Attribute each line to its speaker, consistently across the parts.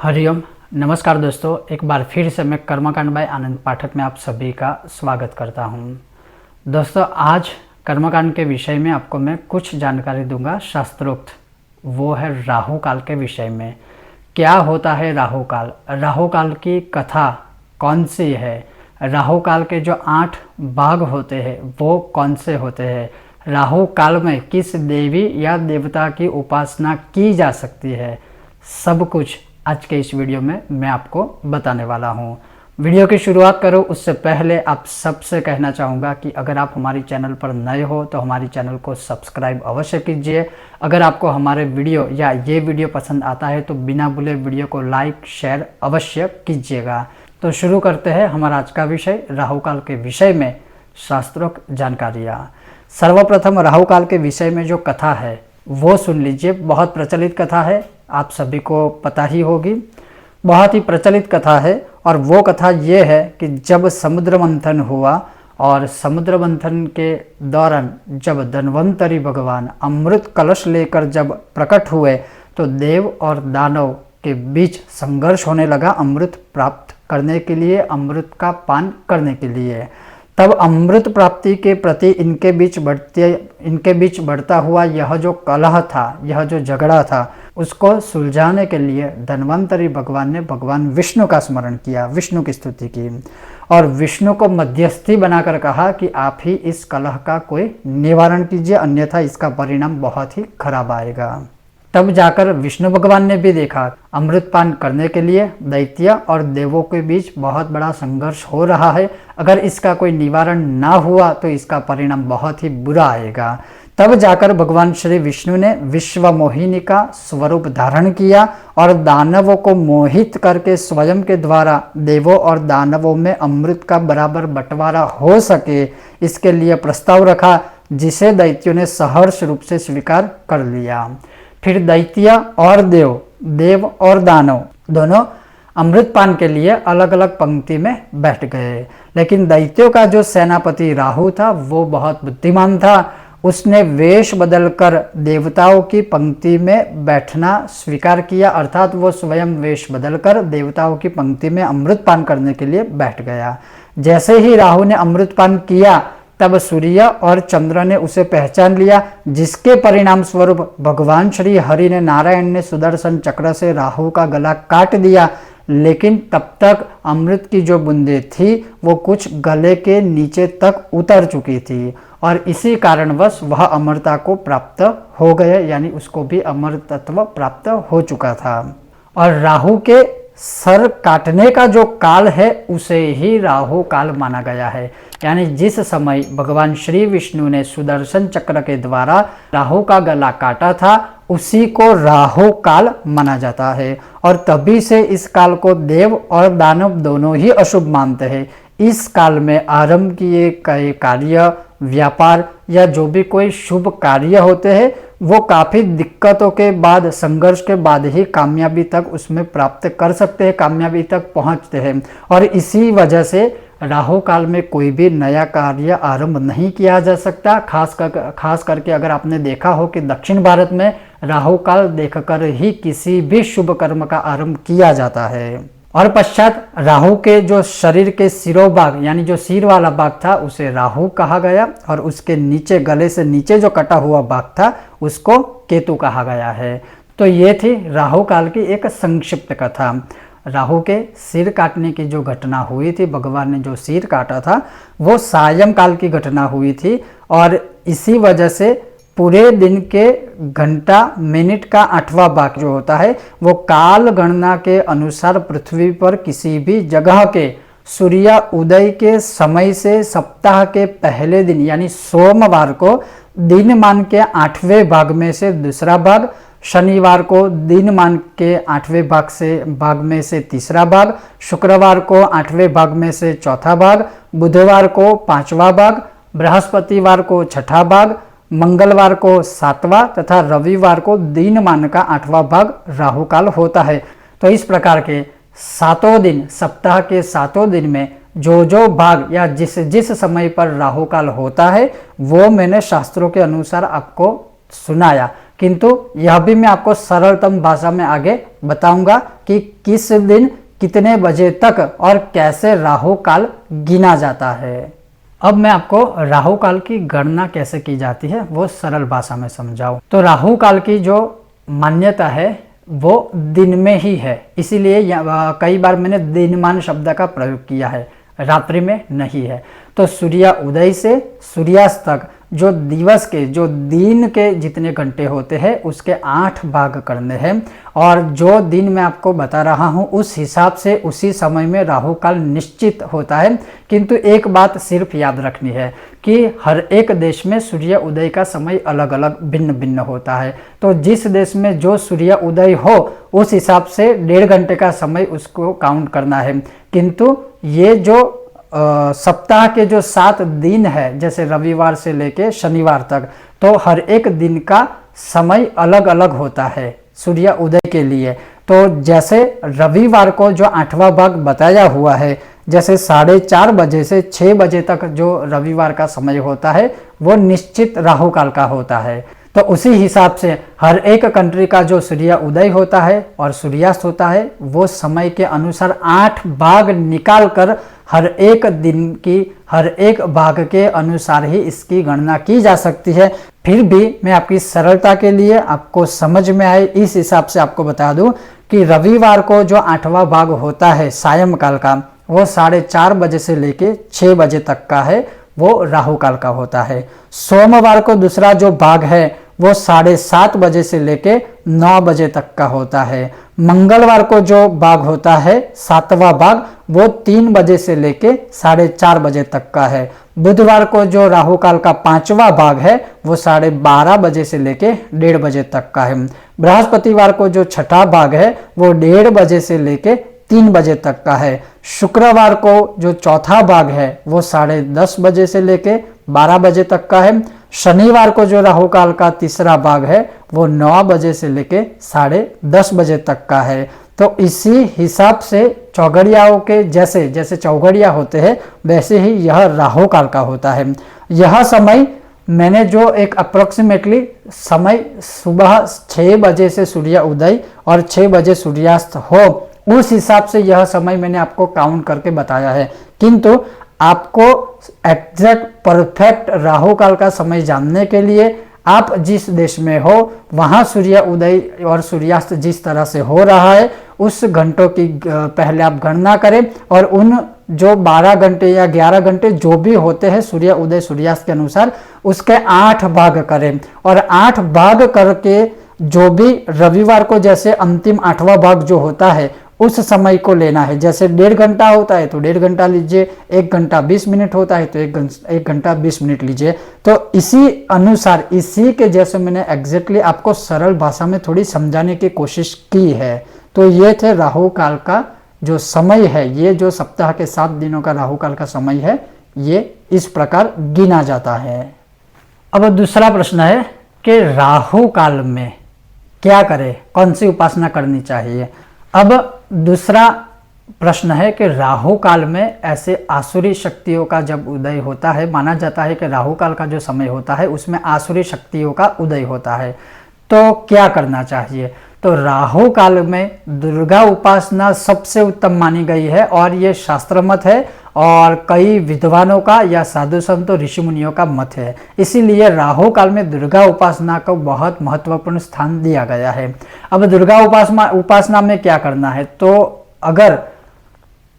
Speaker 1: हरिओम। नमस्कार दोस्तों, एक बार फिर से मैं कर्मकांड बाय आनंद पाठक में आप सभी का स्वागत करता हूं। दोस्तों, आज कर्मकांड के विषय में आपको मैं कुछ जानकारी दूंगा शास्त्रोक्त, वो है राहु काल के विषय में। क्या होता है राहु काल, राहु काल की कथा कौन सी है, राहु काल के जो 8 भाग होते हैं वो कौन से होते हैं, राहु काल में किस देवी या देवता की उपासना की जा सकती है, सब कुछ आज के इस वीडियो में मैं आपको बताने वाला हूँ। वीडियो की शुरुआत करो उससे पहले आप सबसे कहना चाहूँगा कि अगर आप हमारी चैनल पर नए हो तो हमारी चैनल को सब्सक्राइब अवश्य कीजिए। अगर आपको हमारे वीडियो या ये वीडियो पसंद आता है तो बिना भूले वीडियो को लाइक शेयर अवश्य कीजिएगा। तो शुरू करते हैं हमारा आज का विषय, राहु काल के विषय में शास्त्रोक्त जानकारियाँ। सर्वप्रथम राहु काल के विषय में जो कथा है वो सुन लीजिए। बहुत प्रचलित कथा है, आप सभी को पता ही होगी, बहुत ही प्रचलित कथा है। और वो कथा ये है कि जब समुद्र मंथन हुआ और समुद्र मंथन के दौरान जब धन्वंतरी भगवान अमृत कलश लेकर जब प्रकट हुए तो देव और दानव के बीच संघर्ष होने लगा अमृत प्राप्त करने के लिए, अमृत का पान करने के लिए। तब अमृत प्राप्ति के प्रति इनके बीच बढ़ता हुआ यह जो कलह था, यह जो झगड़ा था, उसको सुलझाने के लिए धन्वंतरी भगवान ने भगवान विष्णु का स्मरण किया, विष्णु की स्तुति की और विष्णु को मध्यस्थी बनाकर कहा कि आप ही इस कलह का कोई निवारण कीजिए, अन्यथा इसका परिणाम बहुत ही खराब आएगा। तब जाकर विष्णु भगवान ने भी देखा अमृतपान करने के लिए दैत्य और देवों के बीच बहुत बड़ा संघर्ष हो रहा है, अगर इसका कोई निवारण ना हुआ तो इसका परिणाम बहुत ही बुरा आएगा। तब जाकर भगवान श्री विष्णु ने विश्व मोहिनी का स्वरूप धारण किया और दानवों को मोहित करके स्वयं के द्वारा देवों और दानवों में अमृत का बराबर बंटवारा हो सके, इसके लिए प्रस्ताव रखा, जिसे दैत्यों ने सहर्ष रूप से स्वीकार कर लिया। फिर दैत्य और देव और दानव दोनों अमृतपान के लिए अलग अलग पंक्ति में बैठ गए। लेकिन दैत्यों का जो सेनापति राहु था वो बहुत बुद्धिमान था, उसने वेश बदलकर देवताओं की पंक्ति में बैठना स्वीकार किया, अर्थात वो स्वयं वेश बदलकर देवताओं की पंक्ति में अमृतपान करने के लिए बैठ गया। जैसे ही राहु ने अमृतपान किया तब सूर्य और चंद्र ने उसे पहचान लिया, जिसके परिणाम स्वरूप भगवान श्री हरि ने नारायण ने सुदर्शन चक्र से राहु का गला काट दिया। लेकिन तब तक अमृत की जो बूंदें थी वो कुछ गले के नीचे तक उतर चुकी थी और इसी कारणवश वह अमरता को प्राप्त हो गए, यानी उसको भी अमर तत्व प्राप्त हो चुका था। और राहु के सर काटने का जो काल है उसे ही राहु काल माना गया है, यानी जिस समय भगवान श्री विष्णु ने सुदर्शन चक्र के द्वारा राहु का गला काटा था उसी को राहु काल माना जाता है। और तभी से इस काल को देव और दानव दोनों ही अशुभ मानते हैं। इस काल में आरंभ किए गए कार्य, व्यापार या जो भी कोई शुभ कार्य होते हैं वो काफ़ी दिक्कतों के बाद, संघर्ष के बाद ही कामयाबी तक उसमें प्राप्त कर सकते हैं, कामयाबी तक पहुंचते हैं। और इसी वजह से राहु काल में कोई भी नया कार्य आरंभ नहीं किया जा सकता। खास करके अगर आपने देखा हो कि दक्षिण भारत में राहु काल देखकर ही किसी भी शुभ कर्म का आरंभ किया जाता है। और पश्चात राहु के जो शरीर के सिरोभाग, यानी जो सिर वाला भाग था उसे राहु कहा गया और उसके नीचे, गले से नीचे जो कटा हुआ भाग था उसको केतु कहा गया है। तो ये थी राहु काल की एक संक्षिप्त कथा। राहु के सिर काटने की जो घटना हुई थी, भगवान ने जो सिर काटा था वो सायंकाल की घटना हुई थी और इसी वजह से पूरे दिन के घंटा मिनट का 8वां भाग जो होता है वो काल गणना के अनुसार पृथ्वी पर किसी भी जगह के सूर्य उदय के समय से सप्ताह के पहले दिन यानी सोमवार को दिन मान के 8वें भाग में से दूसरा भाग, शनिवार को दिन मान के 8वें भाग में से तीसरा भाग, शुक्रवार को 8वें भाग में से चौथा भाग, बुधवार को 5वां भाग, बृहस्पतिवार को 6ठा भाग, मंगलवार को 7वां तथा रविवार को दिन मान का 8वां भाग राहु काल होता है। तो इस प्रकार के 7 दिन, सप्ताह के 7 दिन में जो भाग या जिस समय पर राहु काल होता है वो मैंने शास्त्रों के अनुसार आपको सुनाया। किंतु यह भी मैं आपको सरलतम भाषा में आगे बताऊंगा कि किस दिन कितने बजे तक और कैसे राहु काल गिना जाता है। अब मैं आपको राहु काल की गणना कैसे की जाती है वो सरल भाषा में समझाऊं। तो राहु काल की जो मान्यता है वो दिन में ही है, इसीलिए कई बार मैंने दिनमान शब्द का प्रयोग किया है, रात्रि में नहीं है। तो सूर्य उदय से सूर्यास्त तक जो दिवस के जो दिन के जितने घंटे होते हैं उसके 8 भाग करने हैं, और जो दिन मैं आपको बता रहा हूं उस हिसाब से उसी समय में राहु काल निश्चित होता है। किंतु एक बात सिर्फ याद रखनी है कि हर एक देश में सूर्य उदय का समय अलग अलग भिन्न भिन्न होता है। तो जिस देश में जो सूर्य उदय हो उस हिसाब से 1.5 घंटे का समय उसको काउंट करना है। किंतु ये जो सप्ताह के जो 7 दिन है, जैसे रविवार से लेके शनिवार तक, तो हर एक दिन का समय अलग अलग होता है सूर्य उदय के लिए। तो जैसे रविवार को जो 8वां भाग बताया हुआ है, जैसे 4:30 बजे से 6 बजे तक जो रविवार का समय होता है वो निश्चित राहु काल का होता है। तो उसी हिसाब से हर एक कंट्री का जो सूर्य उदय होता है और सूर्यास्त होता है वो समय के अनुसार 8 भाग निकाल कर हर एक दिन की हर एक भाग के अनुसार ही इसकी गणना की जा सकती है। फिर भी मैं आपकी सरलता के लिए आपको समझ में आए इस हिसाब से आपको बता दूं कि रविवार को जो 8वां भाग होता है सायंकाल का, वो 4:30 बजे से लेके 6 बजे तक का है, वो राहु काल का होता है। सोमवार को दूसरा जो भाग है वो 7:30 बजे से लेके 9 बजे तक का होता है। मंगलवार को जो भाग होता है 7वां भाग, वो 3 बजे से लेके 4:30 बजे तक का है। बुधवार को जो राहु काल का 5वां भाग है वो 12:30 बजे से लेके 1:30 बजे तक का है। बृहस्पतिवार को जो 6ठा भाग है वो 1:30 बजे से लेके 3 बजे तक का है। शुक्रवार को जो 4था भाग है वो 10:30 बजे से लेके 12 बजे तक का है। शनिवार को जो राहु काल का 3रा भाग है वो 9 बजे से लेके 10:30 बजे तक का है। तो इसी हिसाब से चौघड़ियाओं के जैसे जैसे चौघड़िया होते हैं वैसे ही यह राहु काल का होता है। यह समय मैंने जो एक अप्रोक्सीमेटली समय सुबह 6 बजे से सूर्य उदय और 6 बजे सूर्यास्त हो उस हिसाब से यह समय मैंने आपको काउंट करके बताया है। किंतु आपको एग्जैक्ट परफेक्ट राहु काल का समय जानने के लिए आप जिस देश में हो वहां सूर्य उदय और सूर्यास्त जिस तरह से हो रहा है उस घंटों की पहले आप गणना करें, और उन जो 12 घंटे या 11 घंटे जो भी होते हैं सूर्य उदय सूर्यास्त के अनुसार उसके 8 भाग करें, और 8 भाग करके जो भी रविवार को जैसे अंतिम 8वां भाग जो होता है उस समय को लेना है। जैसे 1.5 घंटा होता है तो 1.5 घंटा लीजिए, 1 घंटा 20 मिनट होता है तो 1 घंटा 20 मिनट लीजिए। तो इसी अनुसार इसी के जैसे मैंने एग्जैक्टली आपको सरल भाषा में थोड़ी समझाने की कोशिश की है। तो ये थे राहु काल का जो समय है, ये जो सप्ताह के 7 दिनों का राहु काल का समय है ये इस प्रकार गिना जाता है। अब दूसरा प्रश्न है कि राहु काल में क्या करें, कौन सी उपासना करनी चाहिए। अब दूसरा प्रश्न है कि राहु काल में ऐसे आसुरी शक्तियों का जब उदय होता है, माना जाता है कि राहु काल का जो समय होता है उसमें आसुरी शक्तियों का उदय होता है, तो क्या करना चाहिए। तो राहु काल में दुर्गा उपासना सबसे उत्तम मानी गई है और ये शास्त्र मत है और कई विद्वानों का या साधु संतों ऋषि मुनियों का मत है। इसीलिए राहु काल में दुर्गा उपासना को बहुत महत्वपूर्ण स्थान दिया गया है। अब दुर्गा उपासना में क्या करना है, तो अगर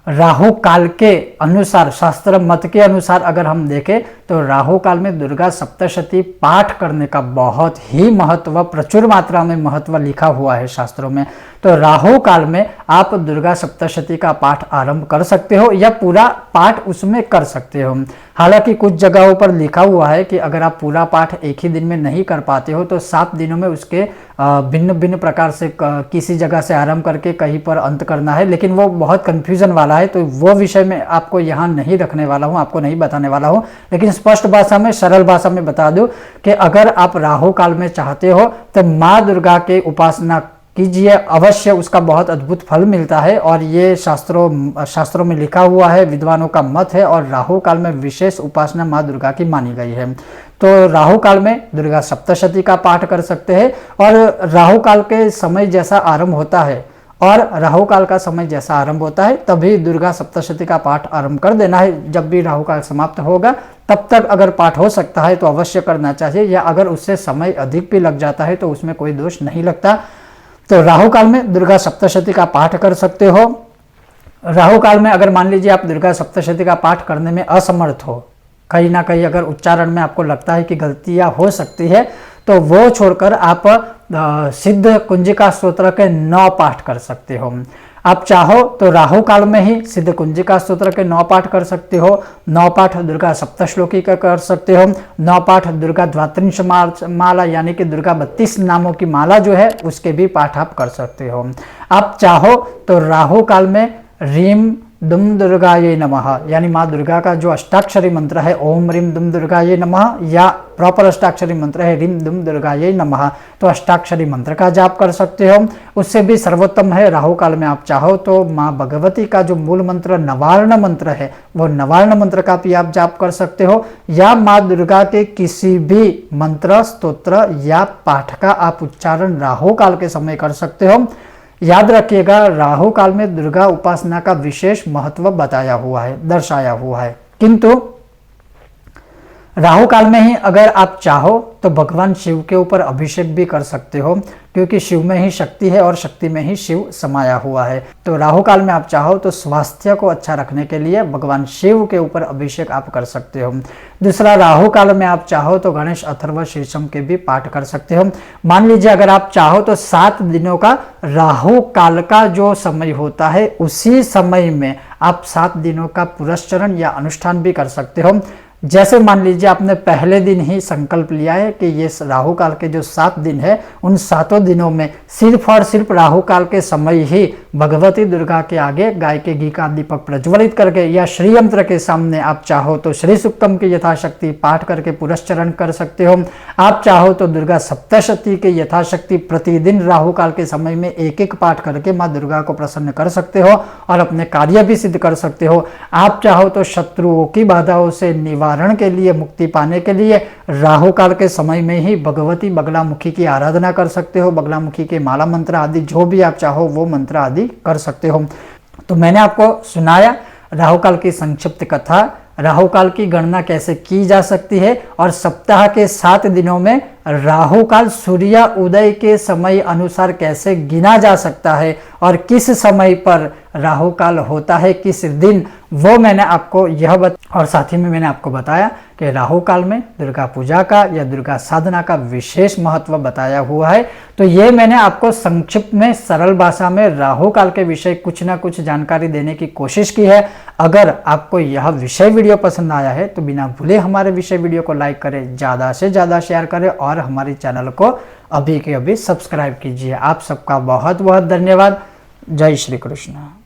Speaker 1: राहु काल के अनुसार शास्त्र मत के अनुसार अगर हम देखें तो राहु काल में दुर्गा सप्तशती पाठ करने का बहुत ही महत्व, प्रचुर मात्रा में महत्व लिखा हुआ है शास्त्रों में। तो राहु काल में आप दुर्गा सप्तशती का पाठ आरंभ कर सकते हो या पूरा पाठ उसमें कर सकते हो। हालांकि कुछ जगहों पर लिखा हुआ है कि अगर आप पूरा पाठ एक ही दिन में नहीं कर पाते हो तो 7 दिनों में उसके भिन्न भिन्न प्रकार से किसी जगह से आरंभ करके कहीं पर अंत करना है, लेकिन वो बहुत कंफ्यूजन वाला है, तो वो विषय में आपको यहाँ नहीं रखने वाला हूँ, आपको नहीं बताने वाला हूँ। लेकिन स्पष्ट भाषा में, सरल भाषा में बता दूं कि अगर आप राहु काल में चाहते हो तो माँ दुर्गा के उपासना कीजिए, अवश्य उसका बहुत अद्भुत फल मिलता है। और ये शास्त्रों में लिखा हुआ है, विद्वानों का मत है, और राहु काल में विशेष उपासना माँ दुर्गा की मानी गई है। तो राहु काल में दुर्गा सप्तशती का पाठ कर सकते हैं। और राहु काल के समय जैसा आरंभ होता है और राहु काल का समय जैसा आरंभ होता है तभी दुर्गा सप्तशती का पाठ आरंभ कर देना है। जब भी राहु काल समाप्त होगा तब तक अगर पाठ हो सकता है तो अवश्य करना चाहिए, या अगर उससे समय अधिक भी लग जाता है तो उसमें कोई दोष नहीं लगता। तो राहु काल में दुर्गा सप्तशती का पाठ कर सकते हो। राहु काल में अगर मान लीजिए आप दुर्गा सप्तशती का पाठ करने में असमर्थ हो, कहीं ना कहीं अगर उच्चारण में आपको लगता है कि गलतियां हो सकती है, तो वो छोड़कर आप सिद्ध कुंजिका स्तोत्र के 9 पाठ कर सकते हो। आप चाहो तो राहु काल में ही सिद्ध कुंजिका स्तोत्र के 9 पाठ कर सकते हो, 9 पाठ दुर्गा सप्तश्लोकी का कर सकते हो, 9 पाठ दुर्गा द्वात्रिंश माला यानी कि दुर्गा 32 नामों की माला जो है उसके भी पाठ आप कर सकते हो। आप चाहो तो राहु काल में रीम दुम दुर्गाये नमः यानी माँ दुर्गा का जो अष्टाक्षरी मंत्र है ओम रीम दुम दुर्गाये नमः, या प्रॉपर अष्टाक्षरी मंत्र है रीम दुम दुर्गाये नमः, तो अष्टाक्षरी मंत्र का जाप कर सकते हो। उससे भी सर्वोत्तम है राहु काल में आप चाहो तो माँ भगवती का जो मूल मंत्र नवार्ण मंत्र है वो नवार्ण मंत्र का भी आप जाप कर सकते हो, या माँ दुर्गा के किसी भी मंत्र स्तोत्र या पाठ का आप उच्चारण राहु काल के समय कर सकते हो। याद रखिएगा राहु काल में दुर्गा उपासना का विशेष महत्व बताया हुआ है, दर्शाया हुआ है, किंतु राहु काल में ही अगर आप चाहो तो भगवान शिव के ऊपर अभिषेक भी कर सकते हो, क्योंकि शिव में ही शक्ति है और शक्ति में ही शिव समाया हुआ है। तो राहु काल में आप चाहो तो स्वास्थ्य को अच्छा रखने के लिए भगवान शिव के ऊपर अभिषेक आप कर सकते हो। दूसरा, राहु काल में आप चाहो तो गणेश अथर्व शीर्षम के भी पाठ कर सकते हो। मान लीजिए अगर आप चाहो तो 7 दिनों का राहु काल का जो समय होता है उसी समय में आप 7 दिनों का पुरस्चरण या अनुष्ठान भी कर सकते हो। जैसे मान लीजिए आपने पहले दिन ही संकल्प लिया है कि ये राहु काल के जो 7 दिन है उन 7 दिनों में सिर्फ और सिर्फ राहु काल के समय ही भगवती दुर्गा के आगे गाय के घी का दीपक प्रज्वलित करके या श्री यंत्र के सामने आप चाहो तो श्री सुक्तम की यथाशक्ति पाठ करके पुरस्चरण कर सकते हो। आप चाहो तो दुर्गा सप्तशती के यथाशक्ति प्रतिदिन राहु काल के समय में एक एक पाठ करके माँ दुर्गा को प्रसन्न कर सकते हो और अपने कार्य भी सिद्ध कर सकते हो। आप चाहो तो शत्रुओं की बाधाओं से निवारण के लिए, मुक्ति पाने के लिए राहु काल के समय में ही भगवती बगलामुखी की आराधना कर सकते हो। बगलामुखी के माला मंत्र आदि जो भी आप चाहो वो मंत्र आदि कर सकते हो। तो मैंने आपको सुनाया राहु काल की संक्षिप्त कथा, राहु काल की गणना कैसे की जा सकती है और सप्ताह के 7 दिनों में राहु काल सूर्य उदय के समय अनुसार कैसे गिना जा सकता है और किस समय पर राहु काल होता है, किस दिन, वो मैंने आपको और साथ ही में मैंने आपको बताया कि राहु काल में दुर्गा पूजा का या दुर्गा साधना का विशेष महत्व बताया हुआ है। तो ये मैंने आपको संक्षिप्त में सरल भाषा में राहु काल के विषय कुछ ना कुछ जानकारी देने की कोशिश की है। अगर आपको यह विषय वीडियो पसंद आया है तो बिना भूले हमारे विषय वीडियो को लाइक करें, ज़्यादा से ज़्यादा शेयर करें और हमारे चैनल को अभी के अभी सब्सक्राइब कीजिए। आप सबका बहुत बहुत धन्यवाद। जय श्री कृष्ण।